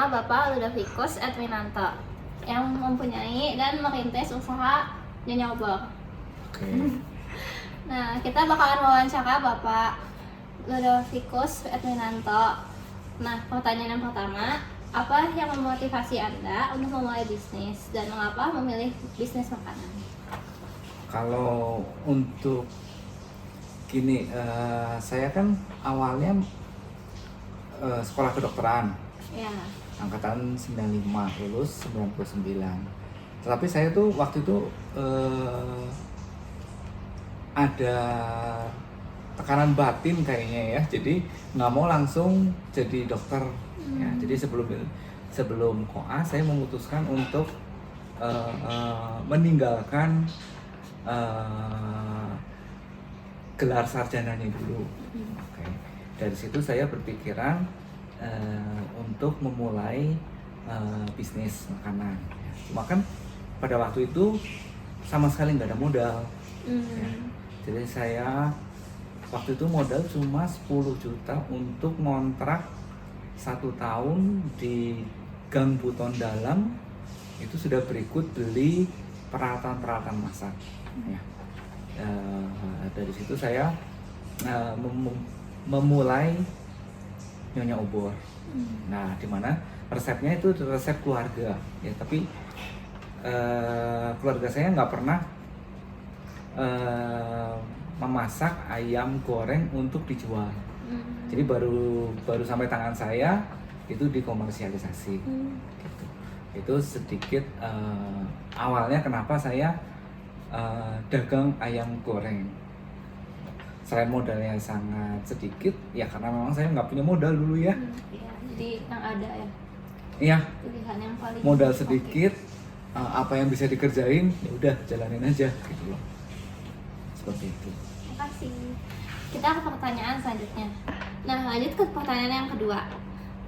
sama Bapak Ludovikus Edwinanto yang mempunyai dan merintis usaha Nyonya Obor. Oke. Nah, kita bakalan wawancara Bapak Ludovikus Edwinanto. Nah, pertanyaan yang pertama, apa yang memotivasi Anda untuk memulai bisnis dan mengapa memilih bisnis makanan? Kalau untuk gini, saya kan awalnya sekolah kedokteran, Ya. angkatan 95, lulus 99. Tetapi saya tuh waktu itu ada tekanan batin kayaknya ya, jadi nggak mau langsung jadi dokter. Ya, jadi sebelum koas saya memutuskan untuk meninggalkan gelar sarjananya dulu. Oke. Dari situ saya berpikiran untuk memulai bisnis makanan. Cuma kan pada waktu itu sama sekali nggak ada modal. Ya. Jadi saya waktu itu modal cuma 10 juta untuk ngontrak 1 tahun di Gang Buton Dalam. Itu sudah berikut beli peralatan-peralatan masak. Ya. Dari situ saya memulai Nyonya Obor. Nah, dimana resepnya itu resep keluarga, ya. Tapi keluarga saya nggak pernah memasak ayam goreng untuk dijual. Jadi baru sampai tangan saya itu dikomersialisasi. Gitu. Itu sedikit awalnya kenapa saya dagang ayam goreng. Selain modalnya sangat sedikit, ya karena memang saya nggak punya modal dulu ya. Iya, jadi yang ada ya. Iya. Pilihan yang paling Modal sedikit, apa yang bisa dikerjain, ya udah jalanin aja gitu loh. Seperti itu. Terima kasih. Kita ke pertanyaan selanjutnya. Nah, lanjut ke pertanyaan yang kedua.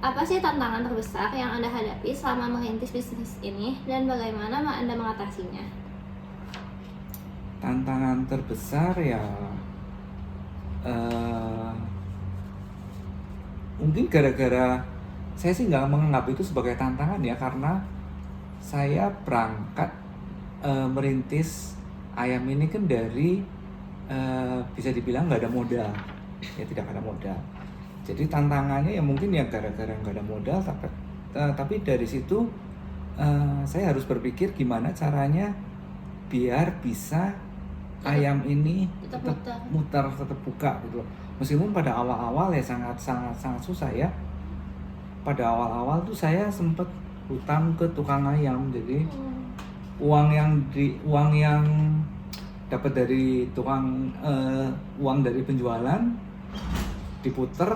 Apa sih tantangan terbesar yang Anda hadapi selama merintis bisnis ini dan bagaimana Anda mengatasinya? Tantangan terbesar ya mungkin gara-gara saya sih nggak menganggap itu sebagai tantangan ya, karena saya berangkat merintis ayam ini kan dari bisa dibilang nggak ada modal, ya tidak ada modal. Jadi tantangannya ya mungkin ya gara-gara nggak ada modal, tapi dari situ saya harus berpikir gimana caranya biar bisa ayam ini tetap muter, tetap buka gitu loh. Meskipun pada awal-awal ya sangat susah ya. Pada awal-awal tuh saya sempat hutang ke tukang ayam. Jadi uang yang dapat dari tukang uang dari penjualan diputer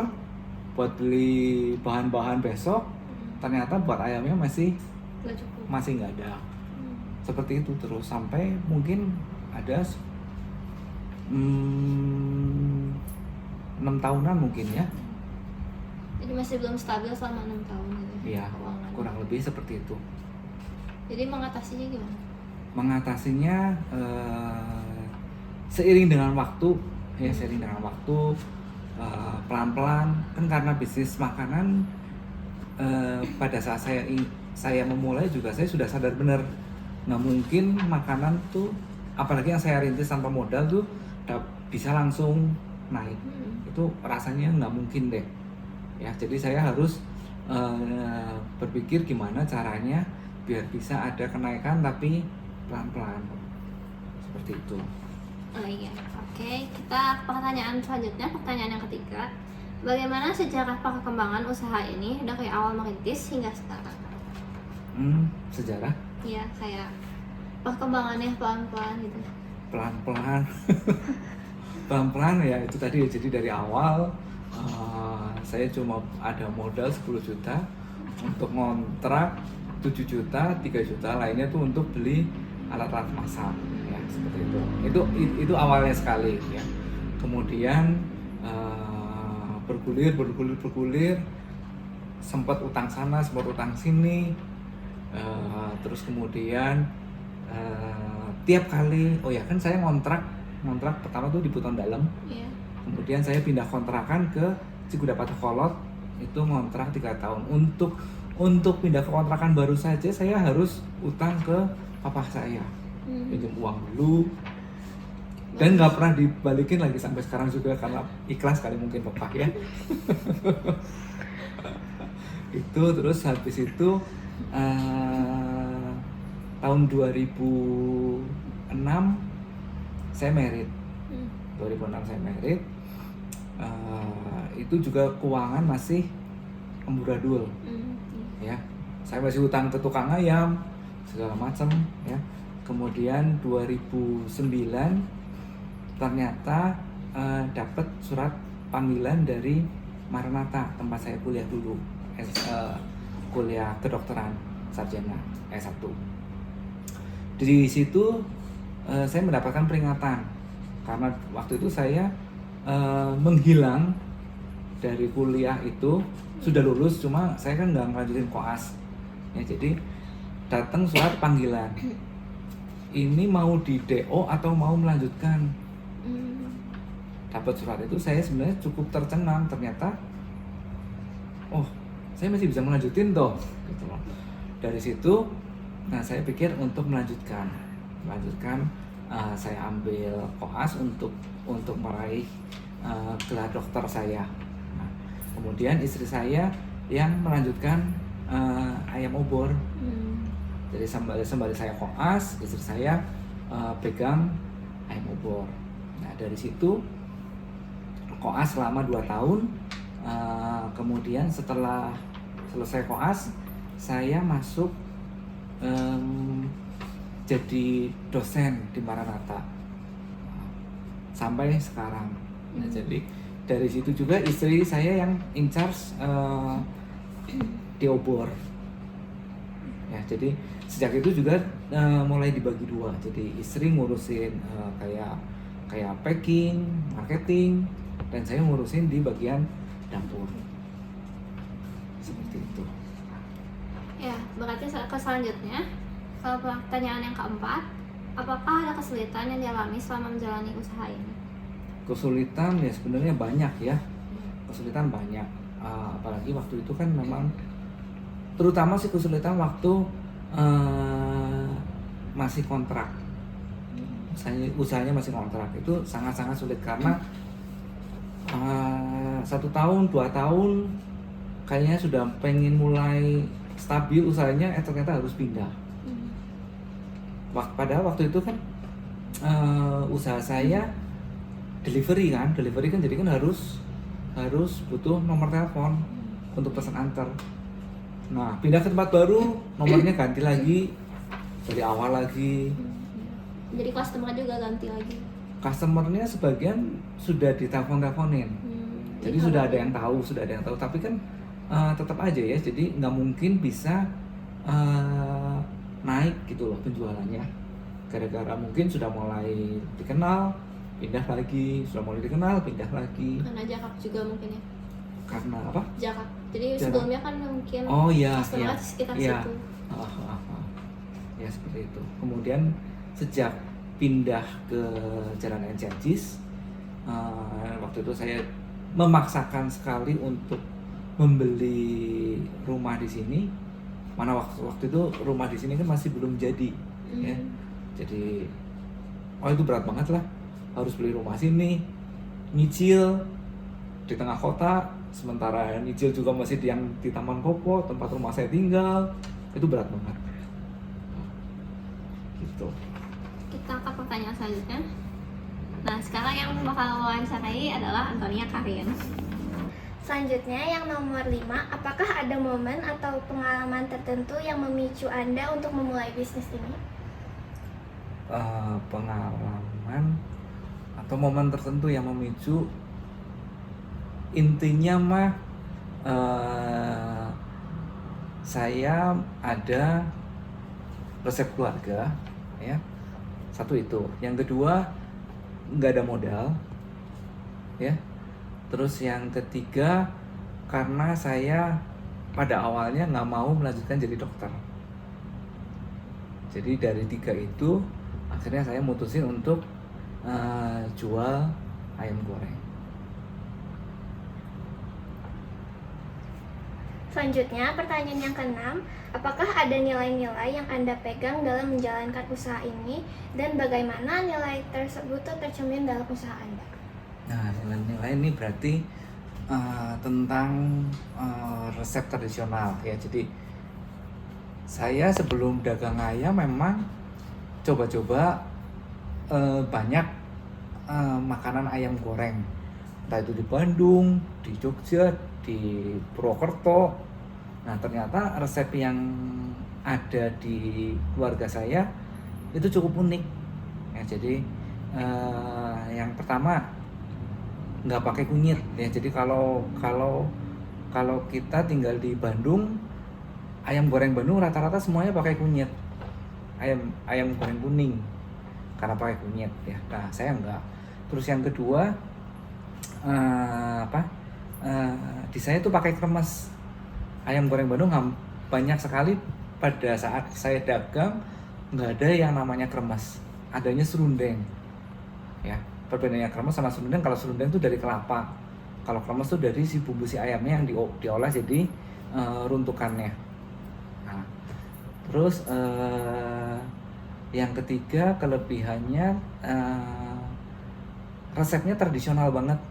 buat beli bahan-bahan besok, ternyata buat ayamnya masih nggak ada. Seperti itu terus sampai mungkin ada 6 tahunan mungkin ya. Jadi masih belum stabil selama 6 tahun gitu. Iya, kurang lebih seperti itu. Jadi mengatasinya gimana? Mengatasinya seiring dengan waktu, ya seiring dengan waktu, pelan-pelan. Kan karena bisnis makanan pada saat saya memulai juga saya sudah sadar benar nggak mungkin makanan tuh, apalagi yang saya rintis tanpa modal tuh bisa langsung naik. Itu rasanya nggak mungkin deh ya. Jadi saya harus berpikir gimana caranya biar bisa ada kenaikan tapi pelan-pelan, seperti itu. Oh iya, oke. Kita pertanyaan selanjutnya, pertanyaan yang ketiga. Bagaimana sejarah perkembangan usaha ini dari awal merintis hingga sekarang? Sejarah? Iya, kayak perkembangannya pelan-pelan gitu. Pelan-pelan. Pelan-pelan ya itu tadi. Jadi dari awal saya cuma ada modal 10 juta untuk ngontrak 7 juta, 3 juta lainnya tuh untuk beli alat-alat masak ya, seperti itu. Itu awalnya sekali ya. Kemudian bergulir, sempat utang sana, sempat utang sini. Terus kemudian tiap kali, oh ya kan saya ngontrak pertama tuh di Buton Dalam. Yeah. Kemudian saya pindah kontrakan ke Cikuda Patokolot, itu ngontrak 3 tahun untuk untuk pindah ke kontrakan baru saja saya harus utang ke papa saya, pinjam uang dulu, dan nggak pernah dibalikin lagi sampai sekarang juga karena ikhlas kali mungkin papa ya. Itu terus habis itu tahun 2006 saya married. 2006 saya married. Itu juga keuangan masih amburadul. Ya, saya masih utang ke tukang ayam segala macam ya. Kemudian 2009 ternyata dapat surat panggilan dari Maranatha, tempat saya kuliah dulu, kuliah kedokteran sarjana S1. Di situ saya mendapatkan peringatan karena waktu itu saya menghilang dari kuliah itu, sudah lulus cuma saya kan nggak ngelanjutin koas ya, jadi datang surat panggilan ini mau di DO atau mau melanjutkan. Dapat surat itu saya sebenarnya cukup tercengang, ternyata oh saya masih bisa melanjutin toh gitu loh. Dari situ nah saya pikir untuk melanjutkan saya ambil koas untuk meraih gelar dokter saya. Nah, kemudian istri saya yang melanjutkan ayam obor. Jadi sembari saya koas, istri saya pegang ayam obor. Nah dari situ koas selama 2 tahun. Kemudian setelah selesai koas, saya masuk jadi dosen di Maranatha sampai sekarang. Nah, jadi dari situ juga istri saya yang in charge di obor. Ya, jadi sejak itu juga mulai dibagi 2. Jadi istri ngurusin kayak packing, marketing, dan saya ngurusin di bagian dapur. Seperti itu. Ya, berarti selanjutnya, kalau pertanyaan yang keempat, apakah ada kesulitan yang dialami selama menjalani usaha ini? Kesulitan ya sebenarnya banyak ya, kesulitan banyak. Apalagi waktu itu kan memang, terutama sih kesulitan waktu masih kontrak. Usahanya masih kontrak itu sangat-sangat sulit karena 1 tahun, 2 tahun kayaknya sudah pengen mulai stabil usahanya, ternyata harus pindah. Padahal waktu itu kan usaha saya delivery kan jadi kan harus butuh nomor telepon untuk pesan antar. Nah pindah ke tempat baru, nomornya ganti lagi dari awal lagi. Jadi customer juga ganti lagi. Customernya sebagian sudah ditelepon-teleponin. Jadi sudah ada yang tahu, tapi kan tetap aja ya, jadi nggak mungkin bisa naik gitu loh penjualannya, gara-gara mungkin sudah mulai dikenal pindah lagi, sudah mulai dikenal pindah lagi. Karena jarak juga mungkin ya. Karena apa? Jarak. Jadi sebelumnya kan mungkin customer sekitar situ. Ya seperti itu. Kemudian sejak pindah ke Jalan Enchantis, waktu itu saya memaksakan sekali untuk membeli rumah di sini. Mana waktu itu rumah di sini kan masih belum jadi, ya. Jadi, itu berat banget lah. Harus beli rumah sini, nyicil di tengah kota, sementara nyicil juga masih di Taman Kopo, tempat rumah saya tinggal. Itu berat banget. Gitu. Kita ke pertanyaan selanjutnya. Nah, sekarang yang bakal wawancarai adalah Antonia Karin. Selanjutnya yang nomor 5, apakah ada momen atau pengalaman tertentu yang memicu Anda untuk memulai bisnis ini? Pengalaman atau momen tertentu yang memicu, intinya mah saya ada resep keluarga ya, satu itu. Yang kedua, nggak ada modal ya. Terus yang ketiga, karena saya pada awalnya nggak mau melanjutkan jadi dokter. Jadi dari 3 itu akhirnya saya mutusin untuk jual ayam goreng. Selanjutnya, pertanyaan yang keenam, apakah ada nilai-nilai yang Anda pegang dalam menjalankan usaha ini dan bagaimana nilai tersebut tercermin dalam usaha Anda? Nah, nilai-nilai ini berarti tentang resep tradisional ya. Jadi saya sebelum dagang ayam memang coba-coba banyak makanan ayam goreng, entah itu di Bandung, di Jogja, di Purwokerto. Nah, ternyata resep yang ada di keluarga saya itu cukup unik ya. Jadi yang pertama, nggak pakai kunyit ya. Jadi kalau kita tinggal di Bandung, ayam goreng Bandung rata-rata semuanya pakai kunyit. Ayam goreng kuning karena pakai kunyit ya. Nah, saya enggak. Terus yang kedua, di saya tuh pakai kremes. Ayam goreng Bandung banyak sekali pada saat saya dagang nggak ada yang namanya kremes, adanya serundeng ya. Perbedaannya kremes sama serundeng, kalau serundeng itu dari kelapa, kalau kremes itu dari si bumbu si ayamnya yang diolah jadi runtukannya. Nah, terus yang ketiga, kelebihannya resepnya tradisional banget.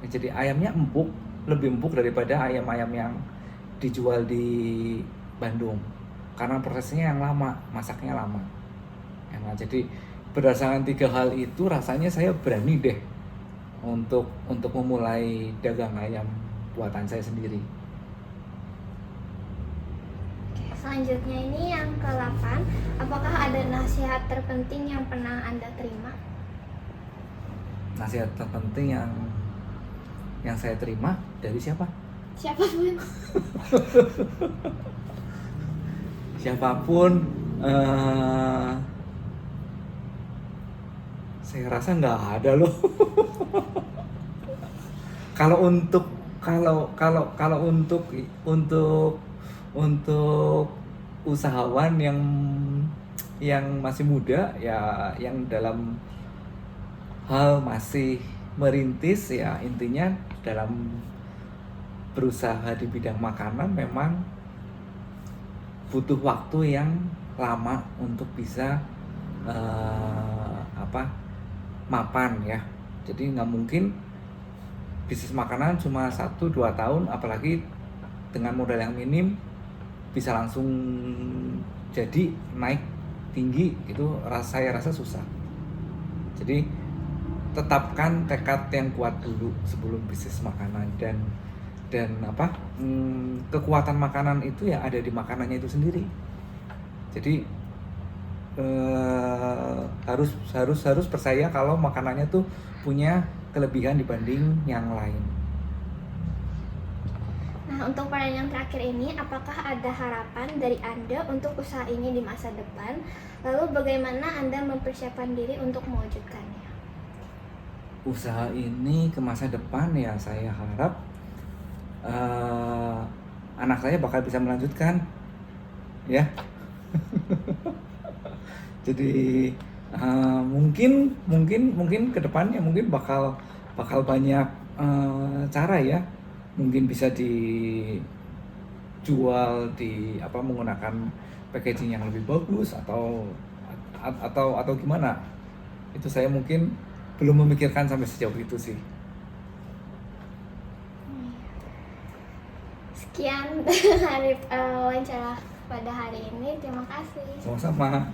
Jadi ayamnya empuk, lebih empuk daripada ayam-ayam yang dijual di Bandung karena prosesnya yang lama, masaknya lama. Nah, jadi berdasarkan 3 hal itu rasanya saya berani deh untuk memulai dagang ayam buatan saya sendiri. Selanjutnya ini yang ke-8, apakah ada nasihat terpenting yang pernah Anda terima? Nasihat terpenting yang saya terima dari siapa? Siapapun. Siapapun, saya rasa nggak ada loh. Kalau untuk usahawan yang masih muda ya, yang dalam hal masih merintis ya, intinya dalam berusaha di bidang makanan memang butuh waktu yang lama untuk bisa mapan ya. Jadi nggak mungkin bisnis makanan cuma 1-2 tahun, apalagi dengan modal yang minim bisa langsung jadi naik tinggi, itu saya rasa susah. Jadi tetapkan tekad yang kuat dulu sebelum bisnis makanan, dan kekuatan makanan itu ya ada di makanannya itu sendiri. Jadi harus percaya kalau makanannya tuh punya kelebihan dibanding yang lain. Nah, untuk pertanyaan yang terakhir ini, apakah ada harapan dari Anda untuk usaha ini di masa depan? Lalu bagaimana Anda mempersiapkan diri untuk mewujudkannya? Usaha ini ke masa depan ya, saya harap anak saya bakal bisa melanjutkan ya. Jadi mungkin ke depannya mungkin bakal banyak cara ya. Mungkin bisa dijual menggunakan packaging yang lebih bagus atau gimana. Itu saya mungkin belum memikirkan sampai sejauh itu sih. Sekian wawancara pada hari ini. Terima kasih. Sama-sama.